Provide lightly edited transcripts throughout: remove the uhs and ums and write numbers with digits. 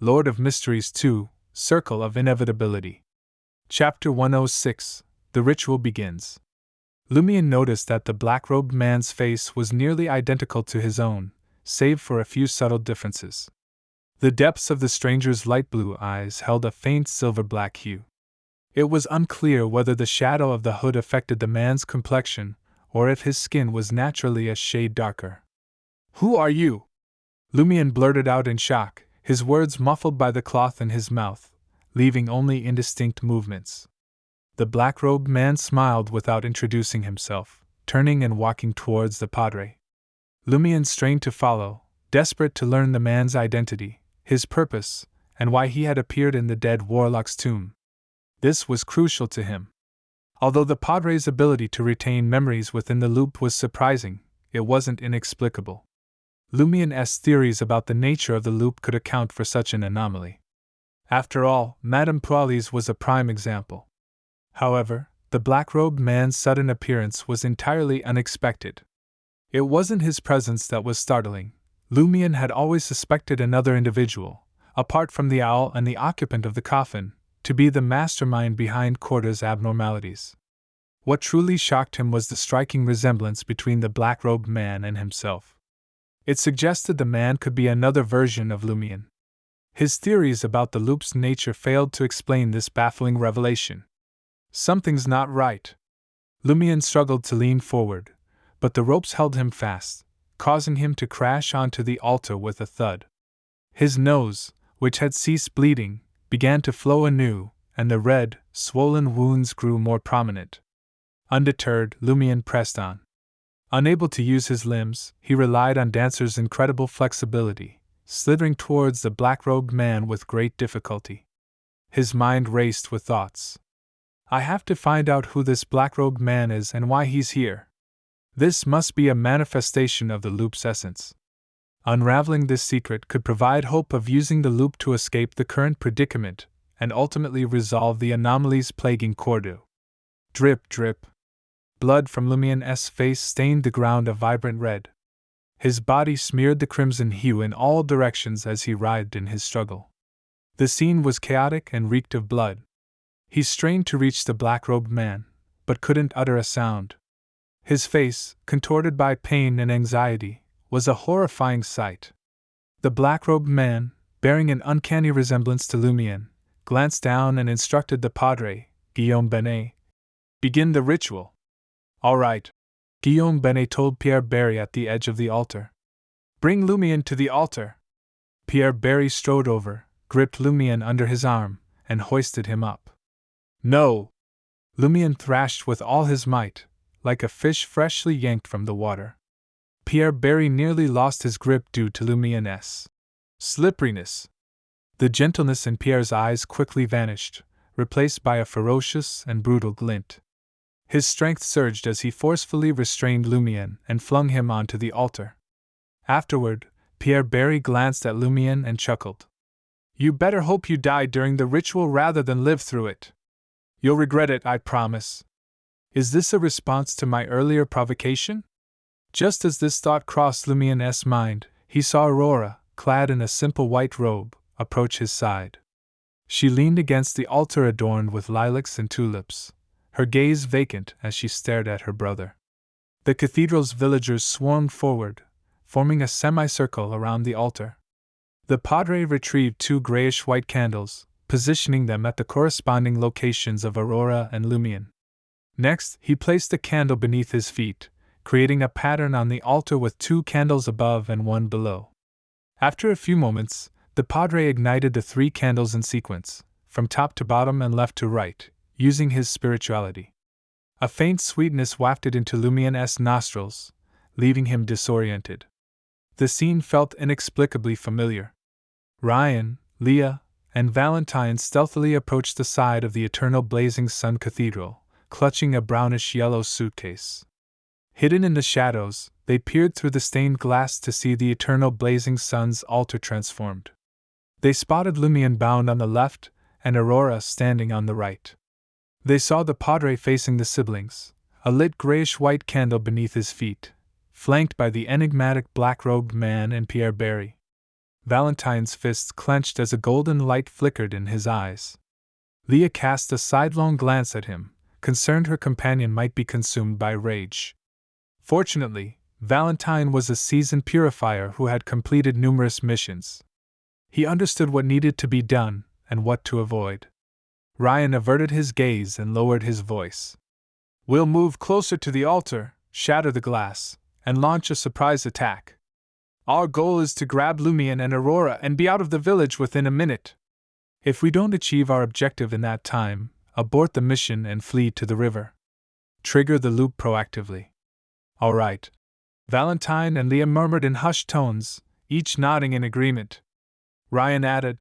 Lord of Mysteries 2, Circle of Inevitability. Chapter 106, The Ritual Begins. Lumion noticed that the black-robed man's face was nearly identical to his own, save for a few subtle differences. The depths of the stranger's light blue eyes held a faint silver-black hue. It was unclear whether the shadow of the hood affected the man's complexion, or if his skin was naturally a shade darker. "Who are you?" Lumion blurted out in shock, his words muffled by the cloth in his mouth, leaving only indistinct movements. The black-robed man smiled without introducing himself, turning and walking towards the padre. Lumion strained to follow, desperate to learn the man's identity, his purpose, and why he had appeared in the dead warlock's tomb. This was crucial to him. Although the padre's ability to retain memories within the loop was surprising, it wasn't inexplicable. Lumion's theories about the nature of the loop could account for such an anomaly. After all, Madame Poilie's was a prime example. However, the black-robed man's sudden appearance was entirely unexpected. It wasn't his presence that was startling. Lumion had always suspected another individual, apart from the owl and the occupant of the coffin, to be the mastermind behind Corda's abnormalities. What truly shocked him was the striking resemblance between the black-robed man and himself. It suggested the man could be another version of Lumion. His theories about the loop's nature failed to explain this baffling revelation. Something's not right. Lumion struggled to lean forward, but the ropes held him fast, causing him to crash onto the altar with a thud. His nose, which had ceased bleeding, began to flow anew, and the red, swollen wounds grew more prominent. Undeterred, Lumion pressed on. Unable to use his limbs, he relied on Dancer's incredible flexibility, slithering towards the black-robed man with great difficulty. His mind raced with thoughts. I have to find out who this black-robed man is and why he's here. This must be a manifestation of the loop's essence. Unraveling this secret could provide hope of using the loop to escape the current predicament and ultimately resolve the anomalies plaguing Cordu. Drip, drip. Blood from Lumion's face stained the ground a vibrant red. His body smeared the crimson hue in all directions as he writhed in his struggle. The scene was chaotic and reeked of blood. He strained to reach the black-robed man, but couldn't utter a sound. His face, contorted by pain and anxiety, was a horrifying sight. The black-robed man, bearing an uncanny resemblance to Lumion, glanced down and instructed the padre, Guillaume Benet, "Begin the ritual." "All right," Guillaume Benet told Pierre Barry at the edge of the altar. "Bring Lumion to the altar." Pierre Barry strode over, gripped Lumion under his arm, and hoisted him up. "No!" Lumion thrashed with all his might, like a fish freshly yanked from the water. Pierre Barry nearly lost his grip due to Lumion's slipperiness. The gentleness in Pierre's eyes quickly vanished, replaced by a ferocious and brutal glint. His strength surged as he forcefully restrained Lumion and flung him onto the altar. Afterward, Pierre Barry glanced at Lumion and chuckled. "You better hope you die during the ritual rather than live through it. You'll regret it, I promise." Is this a response to my earlier provocation? Just as this thought crossed Lumion's mind, he saw Aurora, clad in a simple white robe, approach his side. She leaned against the altar adorned with lilacs and tulips, her gaze vacant as she stared at her brother. The cathedral's villagers swarmed forward, forming a semicircle around the altar. The padre retrieved 2 grayish-white candles, positioning them at the corresponding locations of Aurora and Lumion. Next, he placed a candle beneath his feet, creating a pattern on the altar with 2 candles above and 1 below. After a few moments, the padre ignited the 3 candles in sequence, from top to bottom and left to right, using his spirituality. A faint sweetness wafted into Lumion's nostrils, leaving him disoriented. The scene felt inexplicably familiar. Ryan, Leah, and Valentine stealthily approached the side of the eternal blazing sun cathedral, clutching a brownish-yellow suitcase. Hidden in the shadows, they peered through the stained glass to see the eternal blazing sun's altar transformed. They spotted Lumion bound on the left and Aurora standing on the right. They saw the padre facing the siblings, a lit grayish-white candle beneath his feet, flanked by the enigmatic black-robed man and Pierre Barry. Valentine's fists clenched as a golden light flickered in his eyes. Leah cast a sidelong glance at him, concerned her companion might be consumed by rage. Fortunately, Valentine was a seasoned purifier who had completed numerous missions. He understood what needed to be done and what to avoid. Ryan averted his gaze and lowered his voice. "We'll move closer to the altar, shatter the glass, and launch a surprise attack. Our goal is to grab Lumion and Aurora and be out of the village within a minute. If we don't achieve our objective in that time, abort the mission and flee to the river. Trigger the loop proactively." "All right," Valentine and Leah murmured in hushed tones, each nodding in agreement. Ryan added,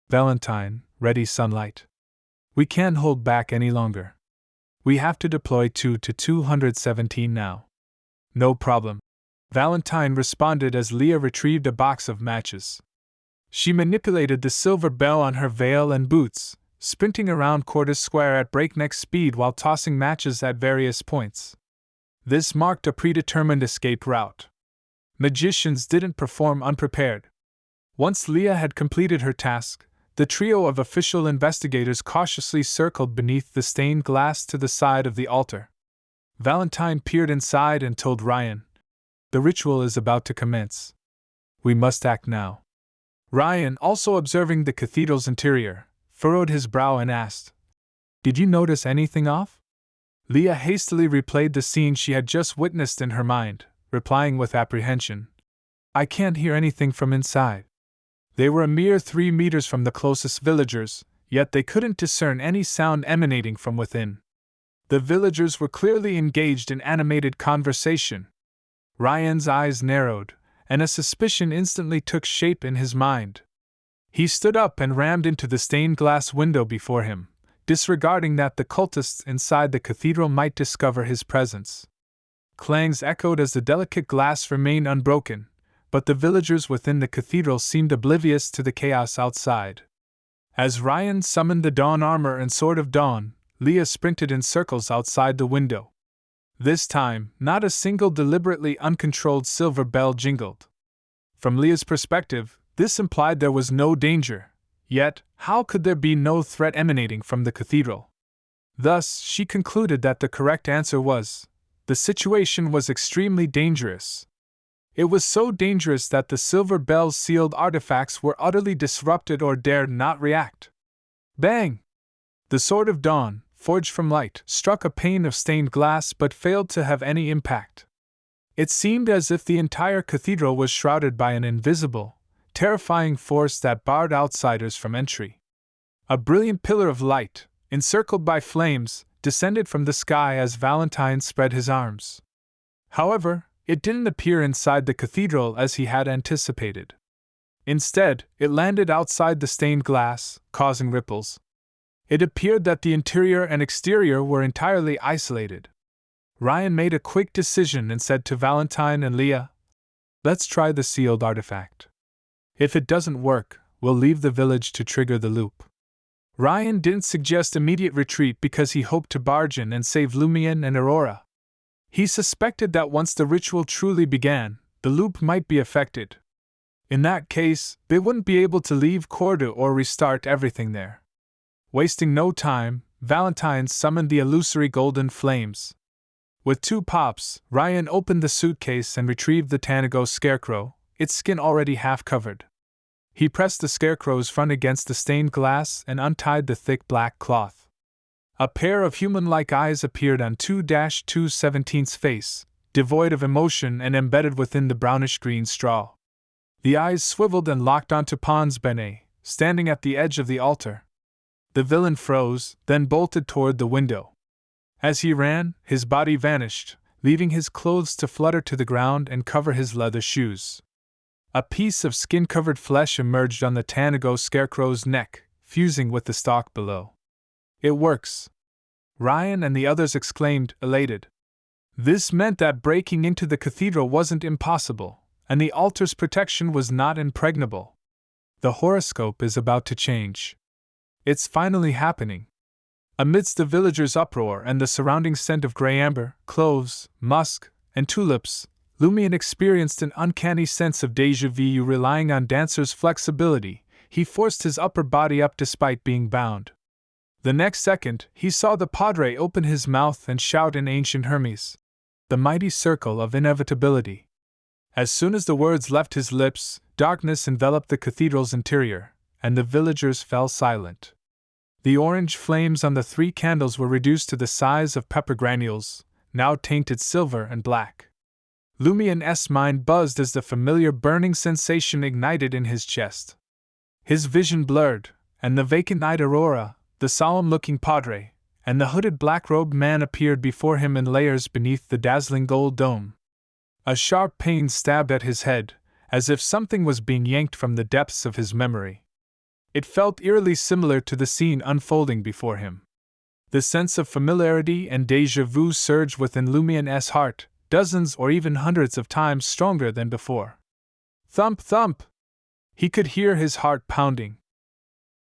"Valentine, ready sunlight. We can't hold back any longer. We have to deploy 2 to 217 now." "No problem," Valentine responded as Leah retrieved a box of matches. She manipulated the silver bell on her veil and boots, sprinting around Cordes Square at breakneck speed while tossing matches at various points. This marked a predetermined escape route. Magicians didn't perform unprepared. Once Leah had completed her task, the trio of official investigators cautiously circled beneath the stained glass to the side of the altar. Valentine peered inside and told Ryan, "The ritual is about to commence. We must act now." Ryan, also observing the cathedral's interior, furrowed his brow and asked, "Did you notice anything off?" Leah hastily replayed the scene she had just witnessed in her mind, replying with apprehension, "I can't hear anything from inside." They were a mere 3 meters from the closest villagers, yet they couldn't discern any sound emanating from within. The villagers were clearly engaged in animated conversation. Ryan's eyes narrowed, and a suspicion instantly took shape in his mind. He stood up and rammed into the stained glass window before him, disregarding that the cultists inside the cathedral might discover his presence. Clangs echoed as the delicate glass remained unbroken, but the villagers within the cathedral seemed oblivious to the chaos outside. As Ryan summoned the dawn armor and sword of dawn, Leah sprinted in circles outside the window. This time, not a single deliberately uncontrolled silver bell jingled. From Leah's perspective, this implied there was no danger, yet, how could there be no threat emanating from the cathedral? Thus, she concluded that the correct answer was, the situation was extremely dangerous. It was so dangerous that the silver bell's sealed artifacts were utterly disrupted or dared not react. Bang! The sword of dawn, forged from light, struck a pane of stained glass but failed to have any impact. It seemed as if the entire cathedral was shrouded by an invisible, terrifying force that barred outsiders from entry. A brilliant pillar of light, encircled by flames, descended from the sky as Valentine spread his arms. However, it didn't appear inside the cathedral as he had anticipated. Instead, it landed outside the stained glass, causing ripples. It appeared that the interior and exterior were entirely isolated. Ryan made a quick decision and said to Valentine and Leah, "Let's try the sealed artifact. If it doesn't work, we'll leave the village to trigger the loop." Ryan didn't suggest immediate retreat because he hoped to barge in and save Lumion and Aurora. He suspected that once the ritual truly began, the loop might be affected. In that case, they wouldn't be able to leave Cordu or restart everything there. Wasting no time, Valentine summoned the illusory golden flames. With 2 pops, Ryan opened the suitcase and retrieved the Tanago scarecrow, its skin already half covered. He pressed the scarecrow's front against the stained glass and untied the thick black cloth. A pair of human-like eyes appeared on 2-217's face, devoid of emotion and embedded within the brownish-green straw. The eyes swiveled and locked onto Pons Bene, standing at the edge of the altar. The villain froze, then bolted toward the window. As he ran, his body vanished, leaving his clothes to flutter to the ground and cover his leather shoes. A piece of skin-covered flesh emerged on the Tanago scarecrow's neck, fusing with the stalk below. "It works!" Ryan and the others exclaimed, elated. This meant that breaking into the cathedral wasn't impossible, and the altar's protection was not impregnable. The horoscope is about to change. It's finally happening. Amidst the villagers' uproar and the surrounding scent of grey amber, cloves, musk, and tulips, Lumion experienced an uncanny sense of déjà vu. Relying on Dancer's flexibility, he forced his upper body up despite being bound. The next second, he saw the Padre open his mouth and shout in ancient Hermes, "The mighty circle of inevitability." As soon as the words left his lips, darkness enveloped the cathedral's interior, and the villagers fell silent. The orange flames on the 3 candles were reduced to the size of pepper granules, now tainted silver and black. Lumion's mind buzzed as the familiar burning sensation ignited in his chest. His vision blurred, and the vacant-eyed Aurora, the solemn-looking Padre, and the hooded black-robed man appeared before him in layers beneath the dazzling gold dome. A sharp pain stabbed at his head, as if something was being yanked from the depths of his memory. It felt eerily similar to the scene unfolding before him. The sense of familiarity and déjà vu surged within Lumion's heart, dozens or even hundreds of times stronger than before. Thump, thump! He could hear his heart pounding,